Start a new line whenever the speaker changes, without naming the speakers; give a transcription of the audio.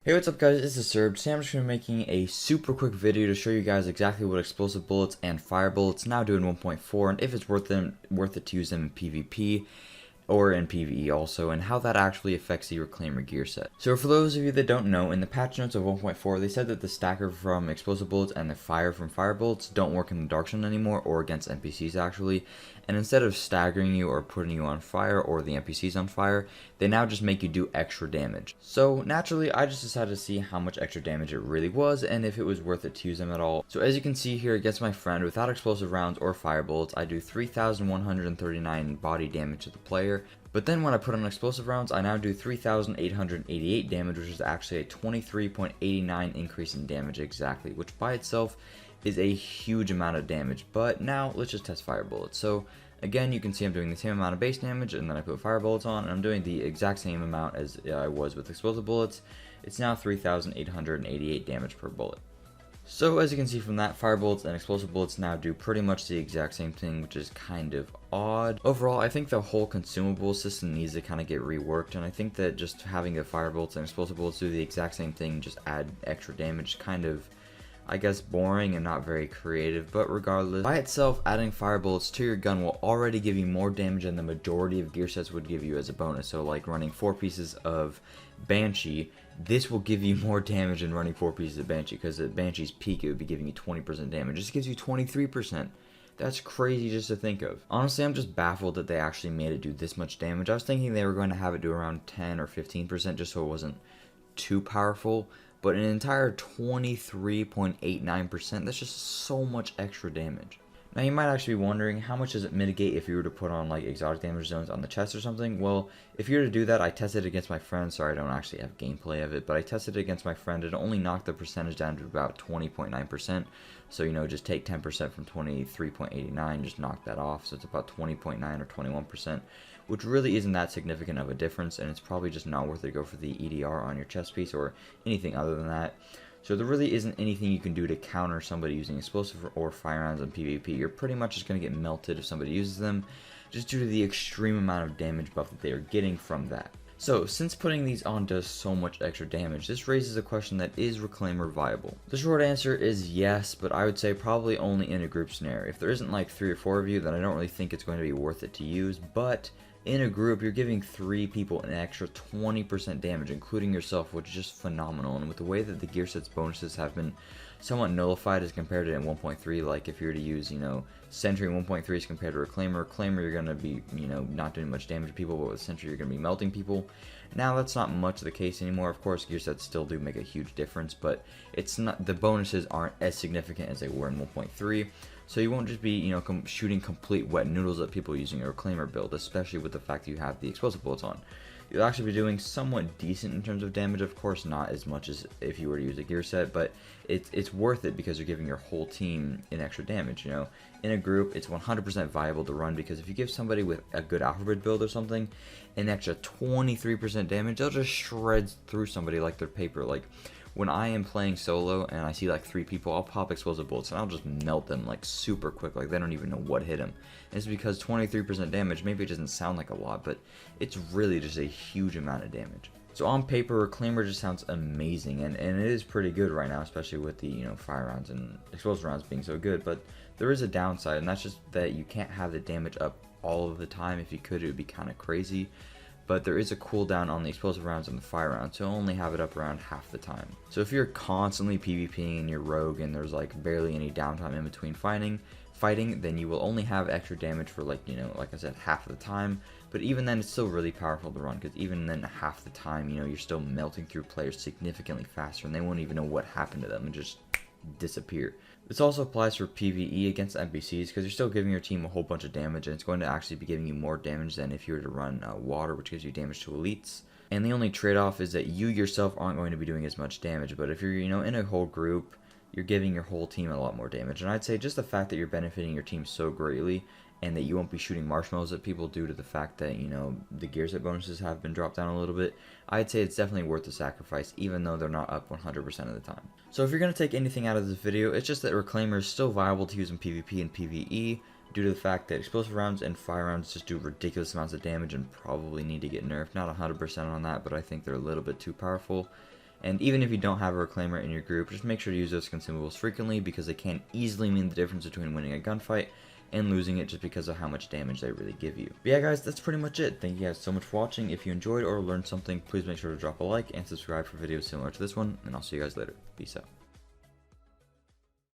Hey, what's up guys, it's Disturbed. Today I'm just going to be making a super quick video to show you guys exactly what explosive bullets and fire bullets now do in 1.4 and if it's worth it to use them in PvP or in PvE also, and how that actually affects the Reclaimer gear set. So for those of you that don't know, in the patch notes of 1.4 they said that the stacker from explosive bullets and the fire from fire bullets don't work in the dark zone anymore or against NPCs actually, and instead of staggering you or putting you on fire or the NPCs on fire, they now just make you do extra damage. So naturally I just decided to see how much extra damage it really was and if it was worth it to use them at all. So as you can see here, against my friend without explosive rounds or fire bullets, I do 3,139 body damage to the player. But then when I put on explosive rounds, I now do 3,888 damage, which is actually a 23.89 increase in damage exactly, which by itself is a huge amount of damage. But now let's just test fire bullets. So again, you can see I'm doing the same amount of base damage, and then I put fire bullets on, and I'm doing the exact same amount as I was with explosive bullets. It's now 3,888 damage per bullet. So as you can see from that, fire bullets and explosive bullets now do pretty much the exact same thing, which is kind of odd. Overall, I think the whole consumable system needs to kind of get reworked, and I think that just having the fire bullets and explosive bullets do the exact same thing, just add extra damage, kind of, I guess, boring and not very creative. But regardless, by itself, adding fire bullets to your gun will already give you more damage than the majority of gear sets would give you as a bonus. So like running 4 pieces of Banshee, this will give you more damage than running 4 pieces of Banshee, because at Banshee's peak it would be giving you 20% damage. This gives you 23%. That's crazy just to think of. Honestly, I'm just baffled that they actually made it do this much damage. I was thinking they were going to have it do around 10 or 15% just so it wasn't too powerful, but an entire 23.89%, that's just so much extra damage. Now you might actually be wondering, how much does it mitigate if you were to put on like exotic damage zones on the chest or something? Well, if you were to do that, I tested it against my friend. Sorry, I don't actually have gameplay of it, but I tested it against my friend. It only knocked the percentage down to about 20.9%. So, you know, just take 10% from 23.89, just knock that off. So it's about 20.9 or 21%, which really isn't that significant of a difference, and it's probably just not worth it to go for the EDR on your chest piece or anything other than that. So there really isn't anything you can do to counter somebody using explosive or firearms in PvP. You're pretty much just going to get melted if somebody uses them, just due to the extreme amount of damage buff that they are getting from that. So, since putting these on does so much extra damage, this raises a question that, is Reclaimer viable? The short answer is yes, but I would say probably only in a group scenario. If there isn't like 3 or 4 of you, then I don't really think it's going to be worth it to use, but in a group, you're giving 3 people an extra 20% damage, including yourself, which is just phenomenal. And with the way that the gear set's bonuses have been somewhat nullified as compared to in 1.3, like if you were to use, you know, Sentry in 1.3 as compared to Reclaimer, you're going to be, you know, not doing much damage to people, but with Sentry, you're going to be melting people. Now, that's not much the case anymore. Of course, gear sets still do make a huge difference, but it's not, the bonuses aren't as significant as they were in 1.3. So you won't just be, you know, shooting complete wet noodles at people using a Reclaimer build, especially with the fact that you have the explosive bullets on. You'll actually be doing somewhat decent in terms of damage, of course, not as much as if you were to use a gear set, but it's worth it because you're giving your whole team an extra damage, you know. In a group, it's 100% viable to run, because if you give somebody with a good alphabet build or something an extra 23% damage, they'll just shred through somebody like they're paper. Like, when I am playing solo and I see like 3 people, I'll pop explosive bullets and I'll just melt them like super quick, like they don't even know what hit them. And it's because 23% damage, maybe it doesn't sound like a lot, but it's really just a huge amount of damage. So on paper, Reclaimer just sounds amazing, and it is pretty good right now, especially with the, you know, fire rounds and explosive rounds being so good. But there is a downside, and that's just that you can't have the damage up all of the time. If you could, it would be kind of crazy. But there is a cooldown on the explosive rounds and the fire rounds, so only have it up around half the time. So if you're constantly PvPing in your rogue and there's like barely any downtime in between fighting, then you will only have extra damage for, like, you know, like I said, half the time. But even then, it's still really powerful to run, because even then, half the time, you know, you're still melting through players significantly faster, and they won't even know what happened to them and just disappear. This also applies for PvE against NPCs, because you're still giving your team a whole bunch of damage, and it's going to actually be giving you more damage than if you were to run water, which gives you damage to elites. And the only trade-off is that you yourself aren't going to be doing as much damage, but if you're, you know, in a whole group, you're giving your whole team a lot more damage. And I'd say just the fact that you're benefiting your team so greatly, and that you won't be shooting marshmallows at people due to the fact that, you know, the gear set bonuses have been dropped down a little bit, I'd say it's definitely worth the sacrifice, even though they're not up 100% of the time. So if you're going to take anything out of this video, it's just that Reclaimer is still viable to use in PvP and PvE, due to the fact that explosive rounds and fire rounds just do ridiculous amounts of damage and probably need to get nerfed. Not 100% on that, but I think they're a little bit too powerful. And even if you don't have a reclaimer in your group, just make sure to use those consumables frequently because they can easily mean the difference between winning a gunfight and losing it just because of how much damage they really give you. But yeah guys, that's pretty much it. Thank you guys so much for watching. If you enjoyed or learned something, please make sure to drop a like and subscribe for videos similar to this one, and I'll see you guys later. Peace out.